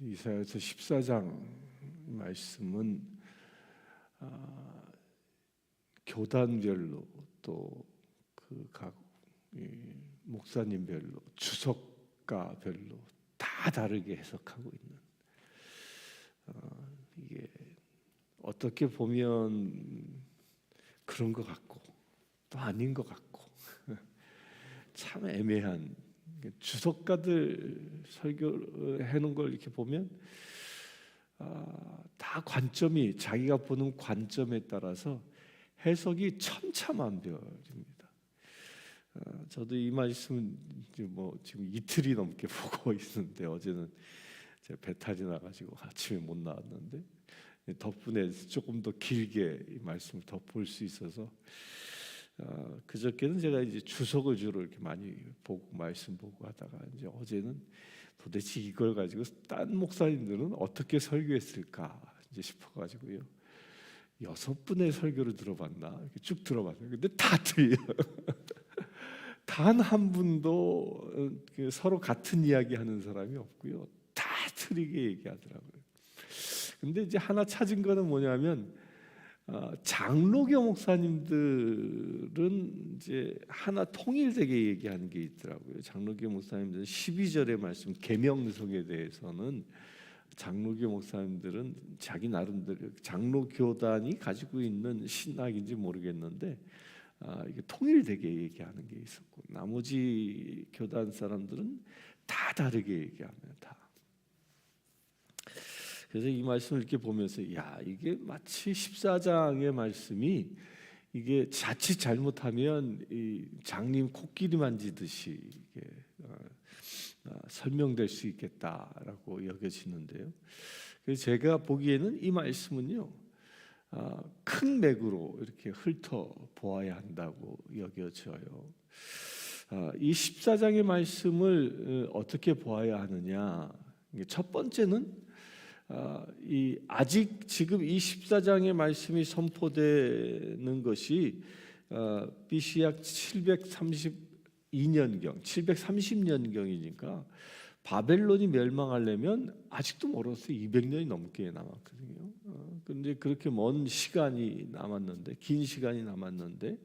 이사야서 14장 말씀은 교단별로 또 그 각 목사님별로 주석가별로 다 다르게 해석하고 있는, 이게 어떻게 보면 그런 것 같고 또 아닌 것 같고 참 애매한, 주석가들 설교해 놓은 걸 이렇게 보면 다 관점이, 자기가 보는 관점에 따라서 해석이 천차만별입니다. 저도 이 말씀은 지금 이틀이 넘게 보고 있는데, 어제는 제가 배탈이 나가지고 아침에 못 나왔는데 덕분에 조금 더 길게 이 말씀을 더 볼 수 있어서, 그저께는 제가 이제 주석을 주로 이렇게 많이 보고 말씀 보고 하다가, 이제 어제는 도대체 이걸 가지고 딴 목사님들은 어떻게 설교했을까 이제 싶어가지고요, 6분의 설교를 들어봤나 이렇게 쭉 들어봤어요. 근데 다 틀려. 단 한 분도 서로 같은 이야기 하는 사람이 없고요, 다 틀리게 얘기하더라고요. 근데 이제 하나 찾은 거는 뭐냐면, 장로교 목사님들은 이제 하나 통일되게 얘기하는 게 있더라고요. 장로교 목사님들은 12절의 말씀 계명성에 대해서는, 장로교 목사님들은 자기 나름대로 장로교단이 가지고 있는 신학인지 모르겠는데 이게 통일되게 얘기하는 게 있었고, 나머지 교단 사람들은 다 다르게 얘기합니다. 그래서 이 말씀을 이렇게 보면서, 이게 마치 14장의 말씀이 이게 자칫 잘못하면 이 장님 코끼리 만지듯이 이게 설명될 수 있겠다라고 여겨지는데요. 그래서 제가 보기에는 이 말씀은요, 큰 맥으로 이렇게 훑어 보아야 한다고 여겨져요. 이 14장의 말씀을 어떻게 보아야 하느냐? 첫 번째는 아직 지금 이 14장의 말씀이 선포되는 것이 BC 약 732년경, 730년경이니까 바벨론이 멸망하려면 아직도 멀었어요. 200년이 넘게 남았거든요. 그런데 그렇게 먼 시간이 남았는데, 긴 시간이 남았는데,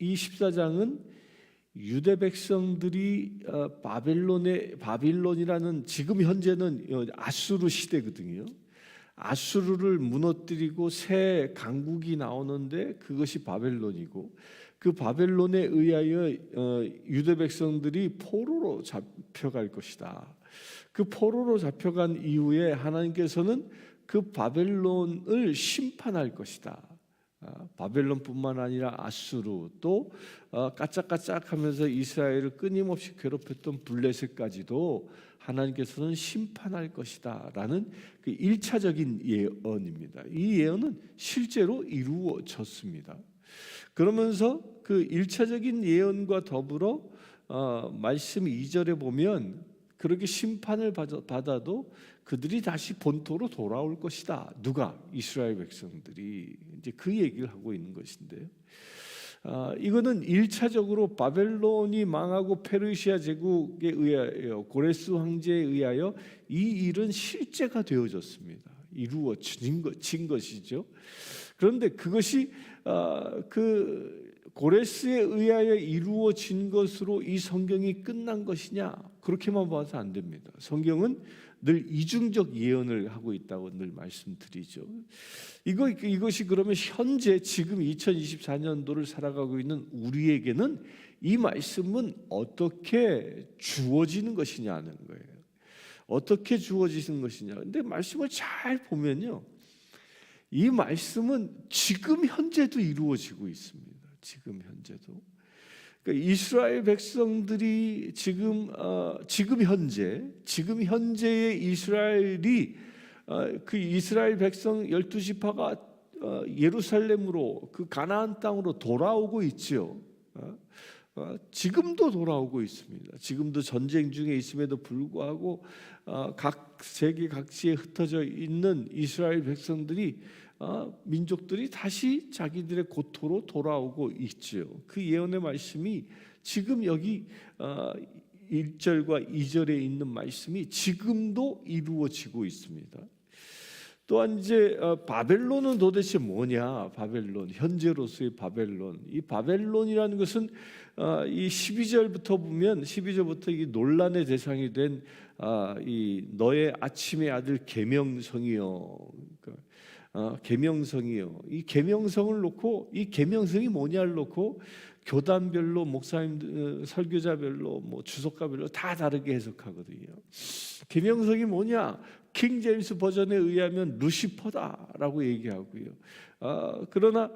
이 14장은 유대 백성들이 바빌론이라는, 지금 현재는 아수르 시대거든요. 아수르를 무너뜨리고 새 강국이 나오는데 그것이 바벨론이고, 그 바벨론에 의하여 유대 백성들이 포로로 잡혀갈 것이다. 그 포로로 잡혀간 이후에 하나님께서는 그 바벨론을 심판할 것이다. 바벨론뿐만 아니라 아수르, 또 까짝까짝하면서 이스라엘을 끊임없이 괴롭혔던 블레셋까지도 하나님께서는 심판할 것이다 라는 그 1차적인 예언입니다. 이 예언은 실제로 이루어졌습니다. 그러면서 그 1차적인 예언과 더불어 말씀 2절에 보면, 그렇게 심판을 받아도 그들이 다시 본토로 돌아올 것이다. 누가? 이스라엘 백성들이. 이제 그 얘기를 하고 있는 것인데요. 이거는 1차적으로 바벨론이 망하고 페르시아 제국에 의하여, 고레스 황제에 의하여 이 일은 실제가 되어졌습니다. 이루어진 것이죠. 그런데 그것이 그 고레스에 의하여 이루어진 것으로 이 성경이 끝난 것이냐? 그렇게만 봐서 안 됩니다. 성경은 늘 이중적 예언을 하고 있다고 늘 말씀드리죠. 이것이 그러면 현재 지금 2024년도를 살아가고 있는 우리에게는 이 말씀은 어떻게 주어지는 것이냐는 거예요. 어떻게 주어지는 것이냐? 근데 말씀을 잘 보면요, 이 말씀은 지금 현재도 이루어지고 있습니다. 지금 현재도. 그러니까 이스라엘 백성들이 지금 현재의 이스라엘이, 그 이스라엘 백성 12지파가 예루살렘으로, 그 가나안 땅으로 돌아오고 있죠. 지금도 돌아오고 있습니다. 지금도 전쟁 중에 있음에도 불구하고 각 세계 각지에 흩어져 있는 이스라엘 백성들이, 민족들이 다시 자기들의 고토로 돌아오고 있죠. 그 예언의 말씀이 지금 여기 1절과 2절에 있는 말씀이 지금도 이루어지고 있습니다. 또한 이제 바벨론은 도대체 뭐냐? 바벨론, 현재로서의 바벨론. 이 바벨론이라는 것은 이 12절부터 보면 12절부터 이 논란의 대상이 된 이 너의 아침의 아들 계명성이요. 계명성이요. 이 계명성을 놓고 이 계명성이 뭐냐를 놓고 교단별로 목사님 설교자별로 뭐 주석가별로 다 다르게 해석하거든요. 계명성이 뭐냐? 킹 제임스 버전에 의하면 루시퍼다라고 얘기하고요. 그러나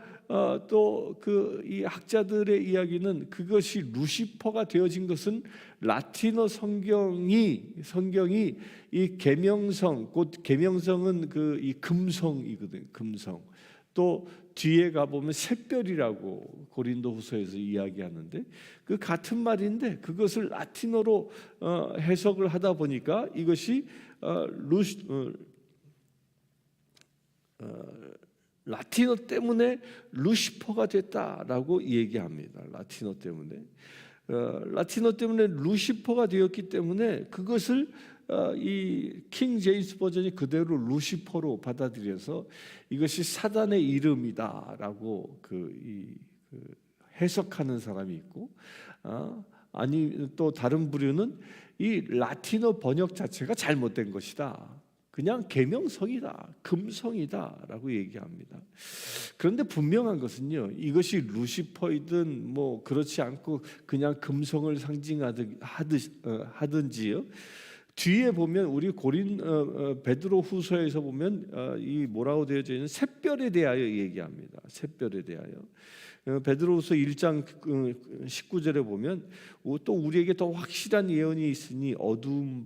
또 그 이 학자들의 이야기는 그것이 루시퍼가 되어진 것은 라틴어 성경이 이 계명성, 곧 계명성은 그 이 금성이거든요. 금성. 또 뒤에 가 보면 샛별이라고 고린도후서에서 이야기하는데 그 같은 말인데 그것을 라틴어로 해석을 하다 보니까 이것이 라틴어 때문에 루시퍼가 됐다라고 얘기합니다. 라틴어 때문에 루시퍼가 되었기 때문에 그것을 이 킹 제임스 버전이 그대로 루시퍼로 받아들여서 이것이 사단의 이름이다라고 해석하는 사람이 있고, 아니 또 다른 부류는 이 라틴어 번역 자체가 잘못된 것이다. 그냥 계명성이다, 금성이다라고 얘기합니다. 그런데 분명한 것은요, 이것이 루시퍼이든 뭐 그렇지 않고 그냥 금성을 상징하든지요. 뒤에 보면 우리 베드로 후서에서 보면 이 뭐라고 되어져 있는 샛별에 대하여 얘기합니다. 샛별에 대하여. 베드로후서 1장 19절에 보면 또 우리에게 더 확실한 예언이 있으니 어두운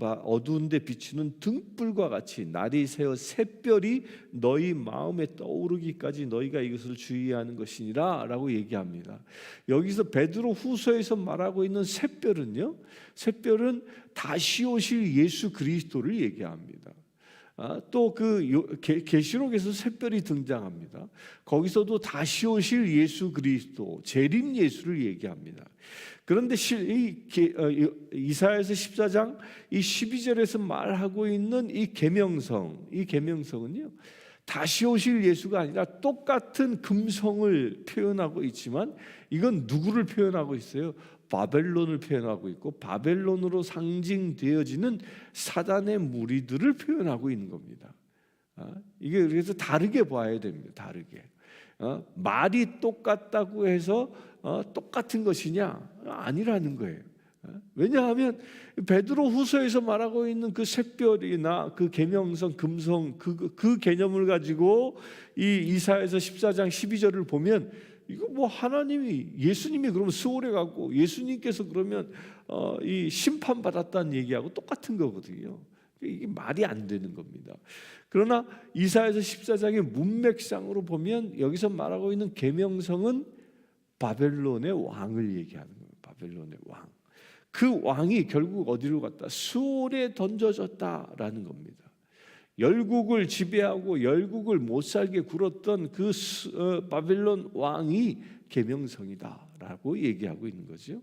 데 비추는 등불과 같이 날이 새어 샛별이 너희 마음에 떠오르기까지 너희가 이것을 주의하는 것이니라 라고 얘기합니다. 여기서 베드로후서에서 말하고 있는 샛별은 다시 오실 예수 그리스도를 얘기합니다. 또 그 계시록에서 샛별이 등장합니다. 거기서도 다시 오실 예수 그리스도, 재림 예수를 얘기합니다. 그런데 이사야서 14장 이 12절에서 말하고 있는 이 계명성은요, 다시 오실 예수가 아니라 똑같은 금성을 표현하고 있지만 이건 누구를 표현하고 있어요? 바벨론을 표현하고 있고 바벨론으로 상징되어지는 사단의 무리들을 표현하고 있는 겁니다. 이게 그래서 다르게 봐야 됩니다. 다르게. 말이 똑같다고 해서 똑같은 것이냐? 아니라는 거예요. 왜냐하면 베드로 후서에서 말하고 있는 그 샛별이나 그 계명성, 금성 그 개념을 가지고 이 이사야서 14장 12절을 보면 이거 뭐 예수님이 그러면 수월에 가고 예수님께서 그러면 이 심판 받았다는 얘기하고 똑같은 거거든요. 이게 말이 안 되는 겁니다. 그러나 이사야서 14장의 문맥상으로 보면 여기서 말하고 있는 계명성은 바벨론의 왕을 얘기하는 거예요. 바벨론의 왕. 그 왕이 결국 어디로 갔다? 수월에 던져졌다라는 겁니다. 열국을 지배하고 열국을 못 살게 굴었던 그 바벨론 왕이 계명성이다라고 얘기하고 있는 거죠.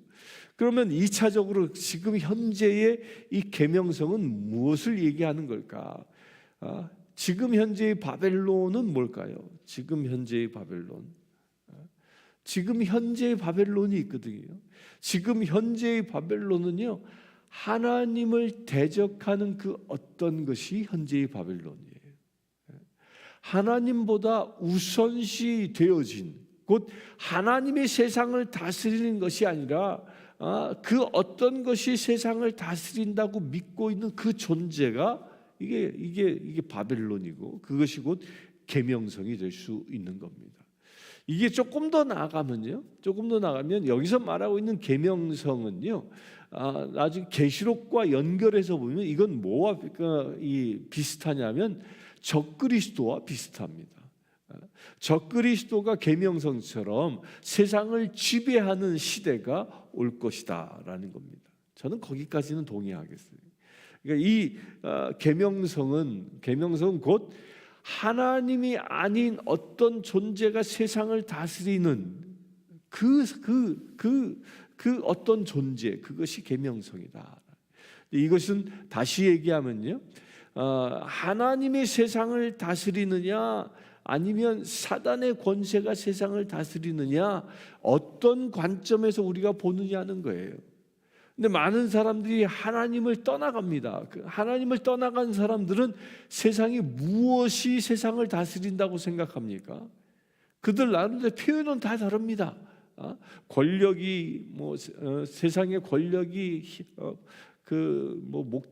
그러면 2차적으로 지금 현재의 이 계명성은 무엇을 얘기하는 걸까? 지금 현재의 바벨론은 뭘까요? 지금 현재의 바벨론이 있거든요. 지금 현재의 바벨론은요, 하나님을 대적하는 그 어떤 것이 현재의 바벨론이에요. 하나님보다 우선시 되어진, 곧 하나님의 세상을 다스리는 것이 아니라 그 어떤 것이 세상을 다스린다고 믿고 있는 그 존재가 이게 바벨론이고 그것이 곧 계명성이 될 수 있는 겁니다. 이게 조금 더 나아가면 여기서 말하고 있는 계명성은요, 나중에 계시록과 연결해서 보면 이건 뭐와 비슷하냐면 적그리스도와 비슷합니다. 적그리스도가 계명성처럼 세상을 지배하는 시대가 올 것이다라는 겁니다. 저는 거기까지는 동의하겠어요. 그러니까 이 계명성은 곧 하나님이 아닌 어떤 존재가 세상을 다스리는 그 어떤 존재, 그것이 계명성이다. 이것은 다시 얘기하면요, 하나님의 세상을 다스리느냐 아니면 사단의 권세가 세상을 다스리느냐, 어떤 관점에서 우리가 보느냐는 거예요. 근데 많은 사람들이 하나님을 떠나갑니다. 하나님을 떠나간 사람들은 세상이 무엇이 세상을 다스린다고 생각합니까? 그들 나름대로 표현은 다 다릅니다. 권력이 세상의 권력이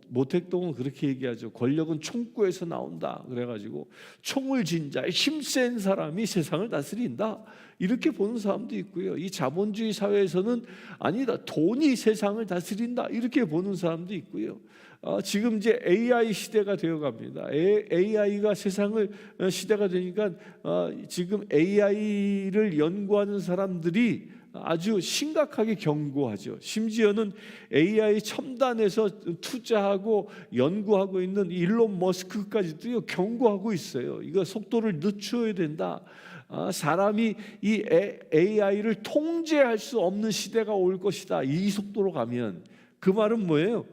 모택동은 그렇게 얘기하죠. 권력은 총구에서 나온다. 그래가지고 총을 쥔 자, 힘센 사람이 세상을 다스린다. 이렇게 보는 사람도 있고요. 이 자본주의 사회에서는 아니다, 돈이 세상을 다스린다. 이렇게 보는 사람도 있고요. 지금 이제 AI 시대가 되어갑니다. AI가 세상을 시대가 되니까 지금 AI를 연구하는 사람들이 아주 심각하게 경고하죠. 심지어는 AI 첨단에서 투자하고 연구하고 있는 일론 머스크까지도 경고하고 있어요. 이거 속도를 늦춰야 된다. 사람이 이 AI를 통제할 수 없는 시대가 올 것이다. 이 속도로 가면. 그 말은 뭐예요?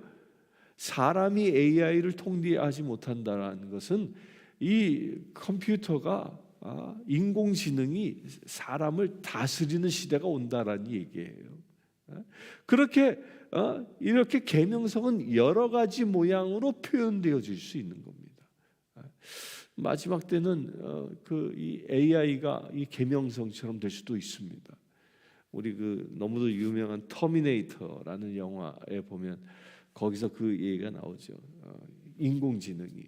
사람이 AI를 통제하지 못한다는 것은 이 컴퓨터가 인공지능이 사람을 다스리는 시대가 온다라는 얘기예요. 그렇게 이렇게 계명성은 여러 가지 모양으로 표현되어질 수 있는 겁니다. 마지막 때는 이 AI가 이 계명성처럼 될 수도 있습니다. 우리 너무도 유명한 터미네이터라는 영화에 보면 거기서 그 얘기가 나오죠. 인공지능이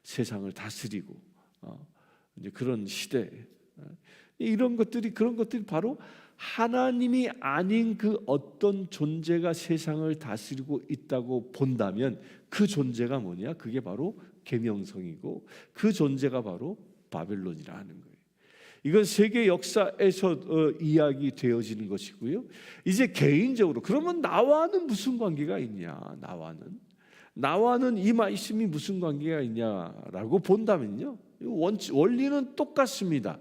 세상을 다스리고 이제 그런 시대, 그런 것들이 바로 하나님이 아닌 그 어떤 존재가 세상을 다스리고 있다고 본다면 그 존재가 뭐냐? 그게 바로 계명성이고 그 존재가 바로 바벨론이라는 거예요. 이건 세계 역사에서 이야기되어지는 것이고요. 이제 개인적으로 그러면 나와는 무슨 관계가 있냐? 나와는 이 말씀이 무슨 관계가 있냐라고 본다면요, 원리는 똑같습니다.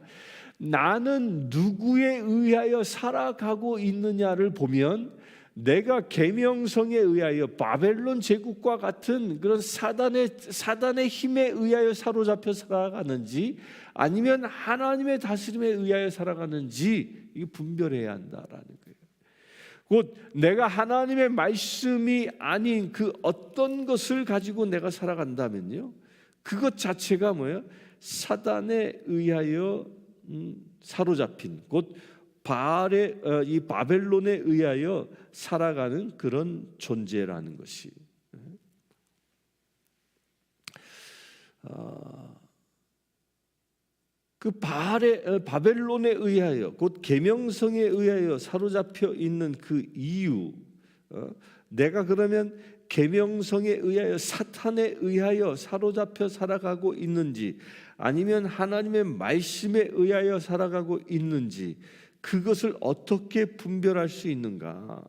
나는 누구에 의하여 살아가고 있느냐를 보면 내가 계명성에 의하여 바벨론 제국과 같은 그런 사단의 힘에 의하여 사로잡혀 살아가는지 아니면 하나님의 다스림에 의하여 살아가는지 이게 분별해야 한다라는 거예요. 곧 내가 하나님의 말씀이 아닌 그 어떤 것을 가지고 내가 살아간다면요, 그것 자체가 뭐예요? 사단에 의하여 사로잡힌, 곧 이 바벨론에 의하여 살아가는 그런 존재라는 것이, 그 바벨론에 의하여, 곧 계명성에 의하여 사로잡혀 있는 그 이유, 내가 그러면 계명성에 의하여 사탄에 의하여 사로잡혀 살아가고 있는지 아니면 하나님의 말씀에 의하여 살아가고 있는지, 그것을 어떻게 분별할 수 있는가?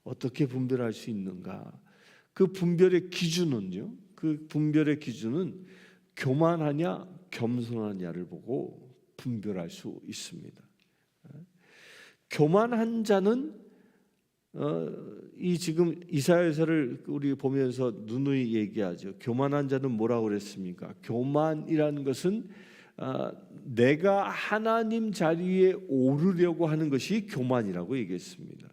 어떻게 분별할 수 있는가? 그 분별의 기준은요, 교만하냐 겸손하냐를 보고 분별할 수 있습니다. 교만한 자는 이 지금 이사야서를 우리 보면서 누누이 얘기하죠. 교만한 자는 뭐라고 그랬습니까? 교만이라는 것은 내가 하나님 자리에 오르려고 하는 것이 교만이라고 얘기했습니다.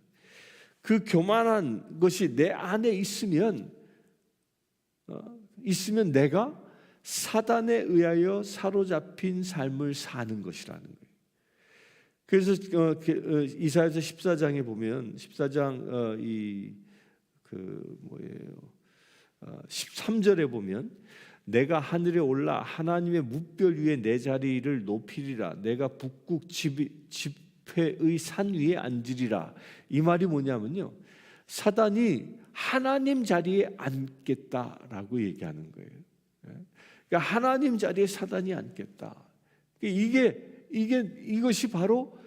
그 교만한 것이 내 안에 있으면 내가 사단에 의하여 사로잡힌 삶을 사는 것이라는 거예요. 그래서 이사야서 14장에 보면 14장 13절에 보면 내가 하늘에 올라 하나님의 뭇별 위에 내 자리를 높이리라. 내가 북극 지폐의 산 위에 앉으리라. 이 말이 뭐냐면요, 사단이 하나님 자리에 앉겠다라고 얘기하는 거예요. 그러니까 하나님 자리에 사단이 앉겠다. 이것이 바로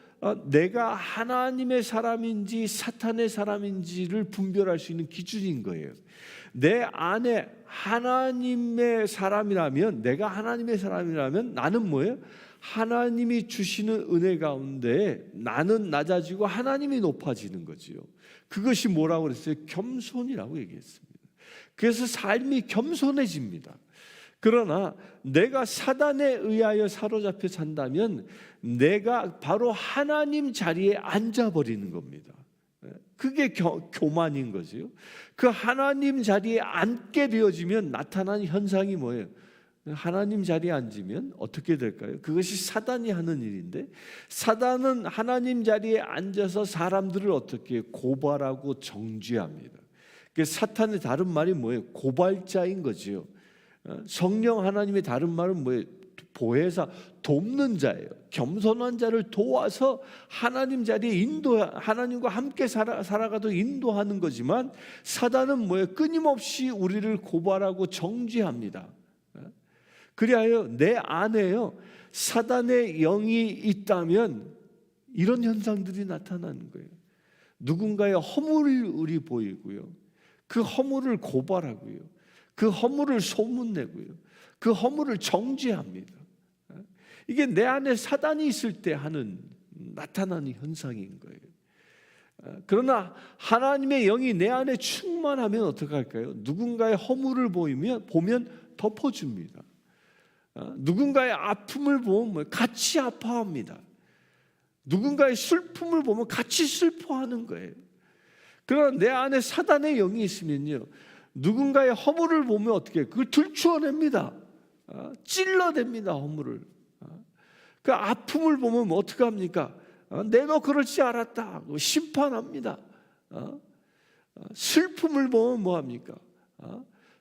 내가 하나님의 사람인지 사탄의 사람인지를 분별할 수 있는 기준인 거예요. 내 안에 하나님의 사람이라면, 내가 하나님의 사람이라면 나는 뭐예요? 하나님이 주시는 은혜 가운데 나는 낮아지고 하나님이 높아지는 거지요. 그것이 뭐라고 그랬어요? 겸손이라고 얘기했습니다. 그래서 삶이 겸손해집니다. 그러나 내가 사단에 의하여 사로잡혀 산다면 내가 바로 하나님 자리에 앉아버리는 겁니다. 그게 교만인 거죠. 그 하나님 자리에 앉게 되어지면 나타나는 현상이 뭐예요? 하나님 자리에 앉으면 어떻게 될까요? 그것이 사단이 하는 일인데, 사단은 하나님 자리에 앉아서 사람들을 어떻게 고발하고 정죄합니다. 그 사탄의 다른 말이 뭐예요? 고발자인 거지요. 성령 하나님의 다른 말은 뭐예요? 보혜사, 돕는 자예요. 겸손한 자를 도와서 하나님 자리에 하나님과 함께 살아가도 인도하는 거지만, 사단은 뭐예요? 끊임없이 우리를 고발하고 정죄합니다. 그리하여 내 안에요, 사단의 영이 있다면 이런 현상들이 나타나는 거예요. 누군가의 허물이 보이고요, 그 허물을 고발하고요, 그 허물을 소문내고요, 그 허물을 정죄합니다. 이게 내 안에 사단이 있을 때 나타나는 현상인 거예요. 그러나 하나님의 영이 내 안에 충만하면 어떻게 할까요? 누군가의 허물을 보면 덮어줍니다. 누군가의 아픔을 보면 같이 아파합니다. 누군가의 슬픔을 보면 같이 슬퍼하는 거예요. 그러나 내 안에 사단의 영이 있으면요, 누군가의 허물을 보면 어떻게 해요? 그걸 들추어냅니다. 찔러댑니다. 허물을. 그 아픔을 보면 어떻게 합니까? 내가 그럴지 알았다. 심판합니다. 슬픔을 보면 뭐합니까?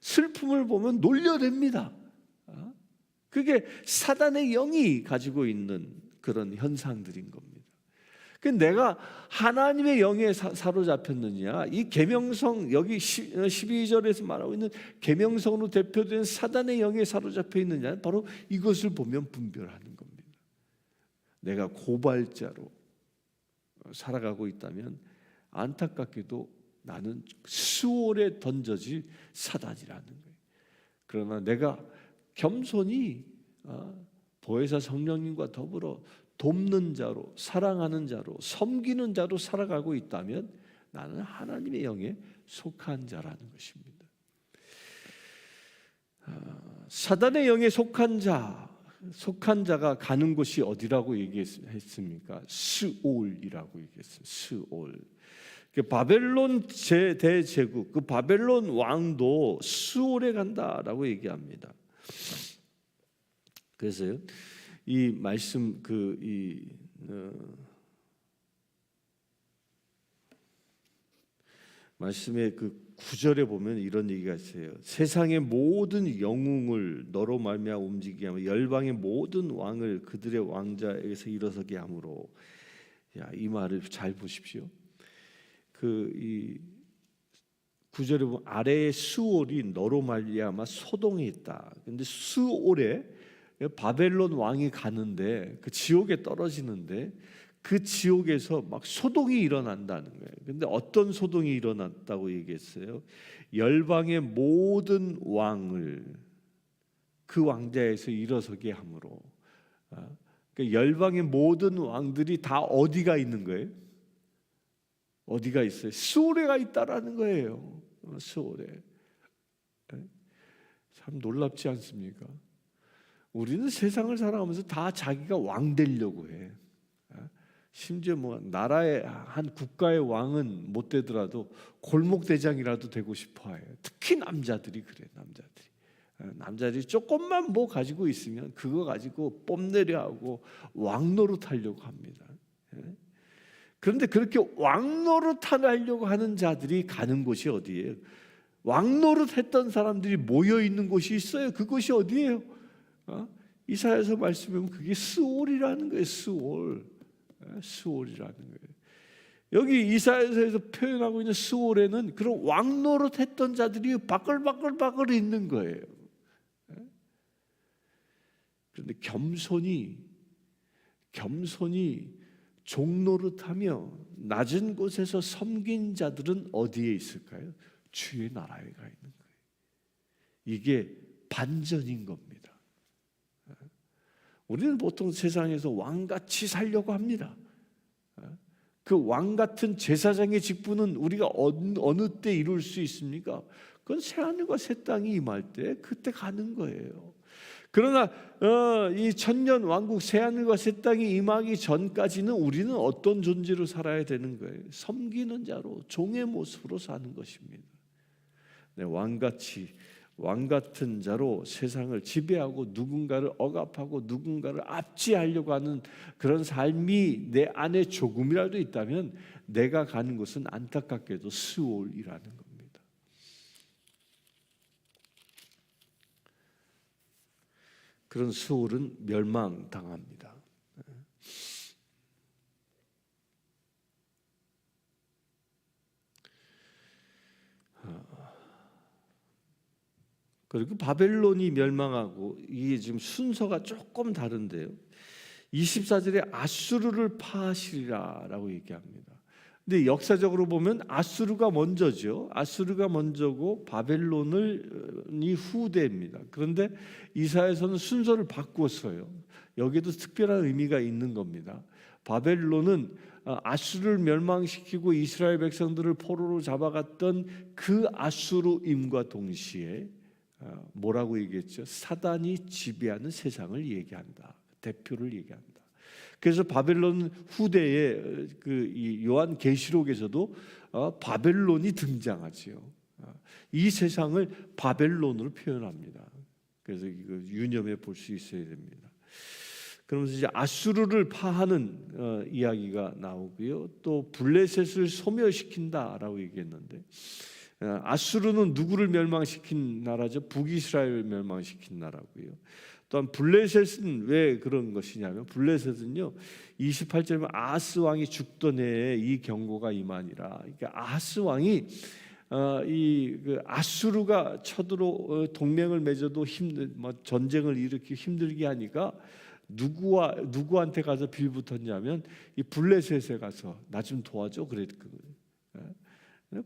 슬픔을 보면 놀려댑니다. 그게 사단의 영이 가지고 있는 그런 현상들인 겁니다. 내가 하나님의 영에 사로잡혔느냐, 이 계명성, 여기 12절에서 말하고 있는 계명성으로 대표된 사단의 영에 사로잡혀 있느냐, 바로 이것을 보면 분별하는 겁니다. 내가 고발자로 살아가고 있다면 안타깝게도 나는 수월에 던져질 사단이라는 거예요. 그러나 내가 겸손히 보혜사 성령님과 더불어 돕는 자로, 사랑하는 자로, 섬기는 자로 살아가고 있다면 나는 하나님의 영에 속한 자라는 것입니다. 사단의 영에 속한 자가 가는 곳이 어디라고 얘기했습니까? 스올이라고 얘기했어요. 스올. 바벨론 대제국, 그 바벨론 왕도 스올에 간다라고 얘기합니다. 그래서요, 이 말씀 말씀의 그 9절에 보면 이런 얘기가 있어요. 세상의 모든 영웅을 너로 말미암아 움직이게 하며 열방의 모든 왕을 그들의 왕자에게서 일어서게 함으로. 이 말을 잘 보십시오. 이 9절에 보면 아래의 수올이 너로 말미암아 소동에 있다. 근데 수올에 바벨론 왕이 가는데, 그 지옥에 떨어지는데, 그 지옥에서 막 소동이 일어난다는 거예요. 근데 어떤 소동이 일어났다고 얘기했어요? 열방의 모든 왕을 그 왕자에서 일어서게 함으로. 그러니까 열방의 모든 왕들이 다 어디가 있는 거예요? 어디가 있어요? 수올에가 있다라는 거예요. 수올에. 참 놀랍지 않습니까? 우리는 세상을 살아가면서 다 자기가 왕 되려고 해. 심지어 나라의 한 국가의 왕은 못 되더라도 골목 대장이라도 되고 싶어해요. 특히 남자들이 그래. 남자들이 조금만 가지고 있으면 그거 가지고 뽐내려 하고 왕 노릇하려고 합니다. 그런데 그렇게 왕 노릇하려고 하는 자들이 가는 곳이 어디예요? 왕 노릇했던 사람들이 모여 있는 곳이 있어요. 그곳이 어디예요? 이사야서 말씀하면 그게 스올이라는 거예요. 스올이라는 거예요. 여기 이사야서에서 표현하고 있는 스올에는 그런 왕노릇했던 자들이 바글바글 있는 거예요. 그런데 겸손히 종노릇하며 낮은 곳에서 섬긴 자들은 어디에 있을까요? 주의 나라에 가 있는 거예요. 이게 반전인 겁니다. 우리는 보통 세상에서 왕같이 살려고 합니다. 그 왕같은 제사장의 직분은 우리가 어느 때 이룰 수 있습니까? 그건 새하늘과 새 땅이 임할 때 그때 가는 거예요. 그러나 이 천년 왕국 새하늘과 새 땅이 임하기 전까지는 우리는 어떤 존재로 살아야 되는 거예요? 섬기는 자로, 종의 모습으로 사는 것입니다. 네, 왕 같은 자로 세상을 지배하고 누군가를 억압하고 누군가를 압제하려고 하는 그런 삶이 내 안에 조금이라도 있다면 내가 가는 곳은 안타깝게도 스올이라는 겁니다. 그런 스올은 멸망당합니다. 그리고 바벨론이 멸망하고 이게 지금 순서가 조금 다른데요. 24절에 아수르를 파하시리라라고 얘기합니다. 근데 역사적으로 보면 아수르가 먼저죠. 아수르가 먼저고 바벨론이 후대입니다. 그런데 이사야서는 순서를 바꾸었어요. 여기도 특별한 의미가 있는 겁니다. 바벨론은 아수르를 멸망시키고 이스라엘 백성들을 포로로 잡아갔던 그 아수르임과 동시에 뭐라고 얘기했죠? 사단이 지배하는 세상을 얘기한다. 대표를 얘기한다. 그래서 바벨론 후대에 이 요한 계시록에서도 바벨론이 등장하지요. 이 세상을 바벨론으로 표현합니다. 그래서 이거 유념해 볼 수 있어야 됩니다. 그러면서 이제 아수르를 파하는 이야기가 나오고요. 또 블레셋을 소멸시킨다라고 얘기했는데 아수르는 누구를 멸망시킨 나라죠? 북이스라엘을 멸망시킨 나라고요. 또한 블레셋은 왜 그런 것이냐면 블레셋은요 28절에 아하스 왕이 죽던 해에 이 경고가 임하니라. 그러니까 아하스 왕이 아수르가 쳐들어 동맹을 맺어도 전쟁을 일으키기 힘들게 하니까 누구한테 가서 빌붙었냐면 이 블레셋에 가서 나 좀 도와줘 그랬거든요.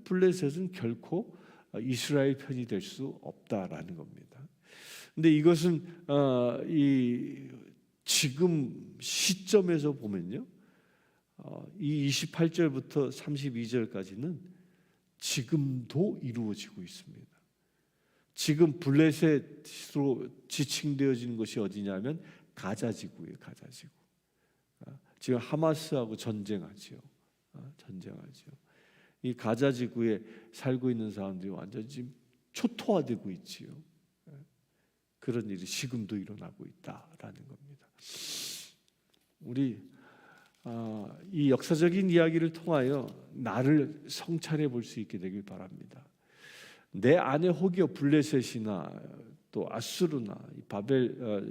블레셋은 결코 이스라엘 편이 될 수 없다라는 겁니다. 근데 이것은 지금 시점에서 보면요, 이 28절부터 32절까지는 지금도 이루어지고 있습니다. 지금 블레셋으로 지칭되어지는 것이 어디냐면 가자지구예요. 가자지구. 지금 하마스하고 전쟁하지요. 이 가자지구에 살고 있는 사람들이 완전 지금 초토화되고 있지요. 그런 일이 지금도 일어나고 있다라는 겁니다. 우리 이 역사적인 이야기를 통하여 나를 성찰해 볼 수 있게 되길 바랍니다. 내 안에 혹여 블레셋이나 또 아수르나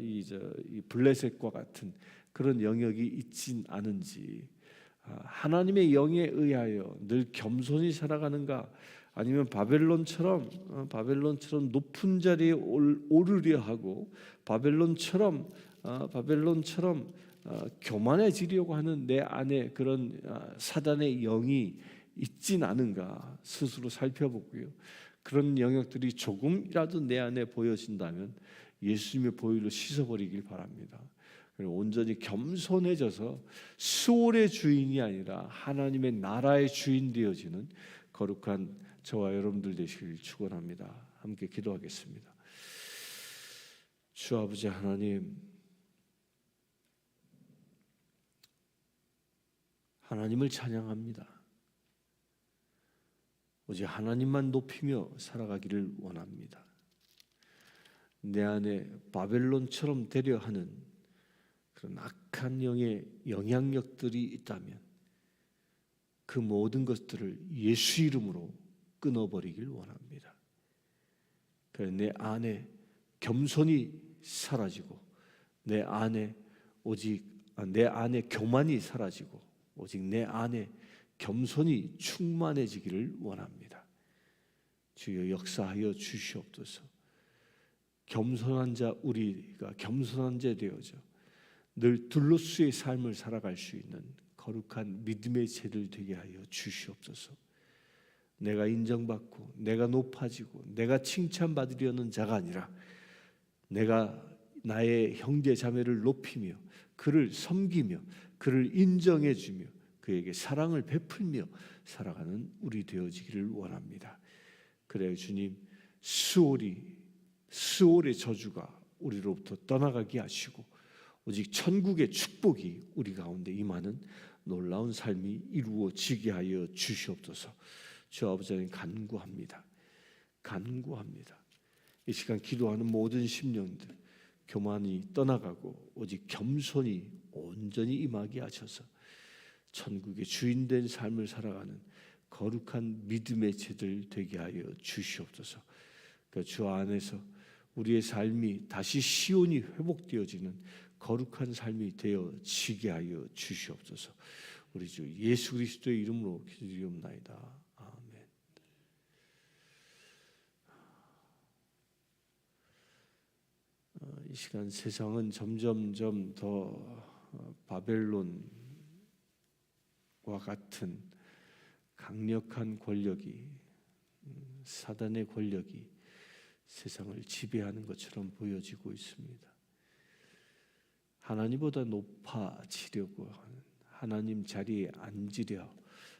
이 블레셋과 같은 그런 영역이 있진 않은지, 하나님의 영에 의하여 늘 겸손히 살아가는가, 아니면 바벨론처럼 높은 자리에 오르려 하고 바벨론처럼 교만해지려고 하는 내 안에 그런 사단의 영이 있진 않은가 스스로 살펴보고요. 그런 영역들이 조금이라도 내 안에 보여진다면 예수님의 보혈로 씻어버리길 바랍니다. 온전히 겸손해져서 스올의 주인이 아니라 하나님의 나라의 주인 되어지는 거룩한 저와 여러분들 되시길 축원합니다. 함께 기도하겠습니다. 주 아버지 하나님, 하나님을 찬양합니다. 오직 하나님만 높이며 살아가기를 원합니다. 내 안에 바벨론처럼 되려 하는 그런 악한 영의 영향력들이 있다면 그 모든 것들을 예수 이름으로 끊어버리길 원합니다. 그래서 내 안에 겸손이 사라지고 내 안에 교만이 사라지고 오직 내 안에 겸손이 충만해지기를 원합니다. 주여 역사하여 주시옵소서. 겸손한 자, 우리가 겸손한 자 되어져 늘 둘로스의 삶을 살아갈 수 있는 거룩한 믿음의 제를 되게 하여 주시옵소서. 내가 인정받고 내가 높아지고 내가 칭찬받으려는 자가 아니라 내가 나의 형제 자매를 높이며 그를 섬기며 그를 인정해 주며 그에게 사랑을 베풀며 살아가는 우리 되어지기를 원합니다. 그래요 주님, 스올의 저주가 우리로부터 떠나가게 하시고 오직 천국의 축복이 우리 가운데 임하는 놀라운 삶이 이루어지게 하여 주시옵소서. 주 아버지 하나님 간구합니다. 이 시간 기도하는 모든 심령들 교만이 떠나가고 오직 겸손이 온전히 임하게 하셔서 천국의 주인된 삶을 살아가는 거룩한 믿음의 제들 되게 하여 주시옵소서. 그러니까 주 안에서 우리의 삶이 다시 시온이 회복되어지는 거룩한 삶이 되어지게 하여 주시옵소서. 우리 주 예수 그리스도의 이름으로 기도드리옵나이다. 아멘. 이 시간 세상은 점점점 더 바벨론과 같은 강력한 권력이, 사단의 권력이 세상을 지배하는 것처럼 보여지고 있습니다. 하나님보다 높아지려고 하는, 하나님 자리에 앉으려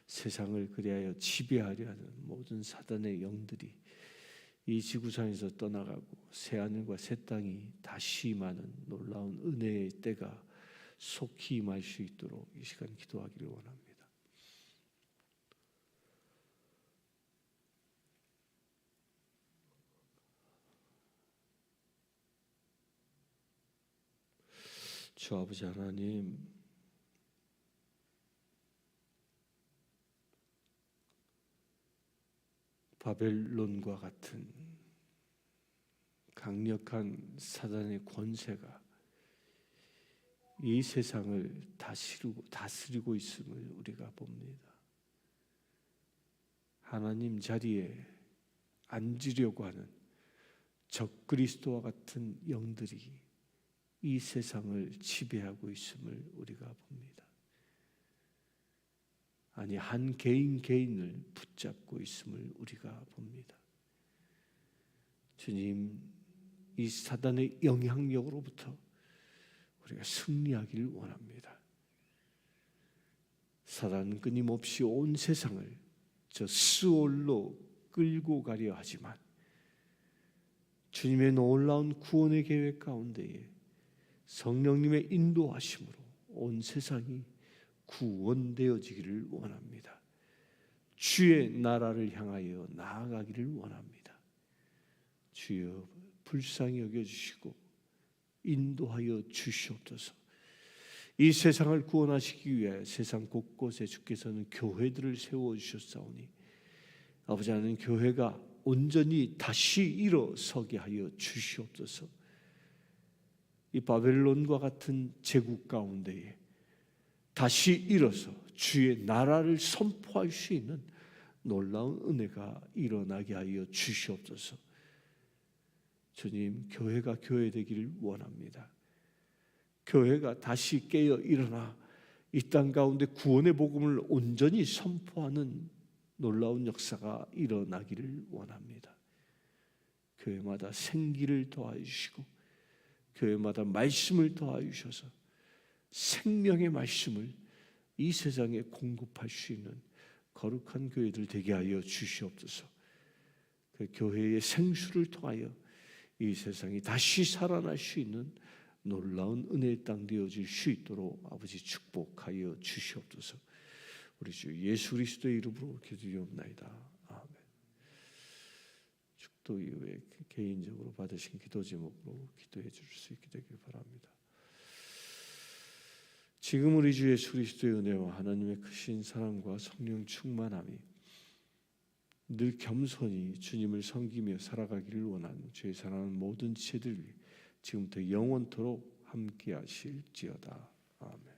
세상을 그리하여 지배하려 하는 모든 사단의 영들이 이 지구상에서 떠나가고 새하늘과 새 땅이 다시 임하는 놀라운 은혜의 때가 속히 임할 수 있도록 이 시간 기도하기를 원합니다. 주 아버지 하나님, 바벨론과 같은 강력한 사단의 권세가 이 세상을 다스리고 있음을 우리가 봅니다. 하나님 자리에 앉으려고 하는 적그리스도와 같은 영들이 이 세상을 지배하고 있음을 우리가 봅니다. 아니, 한 개인을 붙잡고 있음을 우리가 봅니다. 주님, 이 사단의 영향력으로부터 우리가 승리하기를 원합니다. 사단은 끊임없이 온 세상을 저 스올로 끌고 가려 하지만 주님의 놀라운 구원의 계획 가운데에 성령님의 인도하심으로 온 세상이 구원되어지기를 원합니다. 주의 나라를 향하여 나아가기를 원합니다. 주여 불쌍히 여겨주시고 인도하여 주시옵소서. 이 세상을 구원하시기 위해 세상 곳곳에 주께서는 교회들을 세워주셨사오니 아버지 하나님, 교회가 온전히 다시 일어서게 하여 주시옵소서. 이 바벨론과 같은 제국 가운데에 다시 일어서 주의 나라를 선포할 수 있는 놀라운 은혜가 일어나게 하여 주시옵소서. 주님, 교회가 교회 되기를 원합니다. 교회가 다시 깨어 일어나 이 땅 가운데 구원의 복음을 온전히 선포하는 놀라운 역사가 일어나기를 원합니다. 교회마다 생기를 더하여 주시고 교회마다 말씀을 더하여 주셔서 생명의 말씀을 이 세상에 공급할 수 있는 거룩한 교회들 되게 하여 주시옵소서. 그 교회의 생수를 통하여 이 세상이 다시 살아날 수 있는 놀라운 은혜의 땅 되어질 수 있도록 아버지 축복하여 주시옵소서. 우리 주 예수 그리스도의 이름으로 기도드리옵나이다. 아멘. 축도 이후에 개인적으로 받으신 기도 제목으로 기도해 줄 수 있게 되길 바랍니다. 지금 우리 주 예수 그리스도의 은혜와 하나님의 크신 사랑과 성령 충만함이 늘 겸손히 주님을 섬기며 살아가기를 원하는 주의 사랑하는 모든 지체들 지금부터 영원토록 함께 하실지어다. 아멘.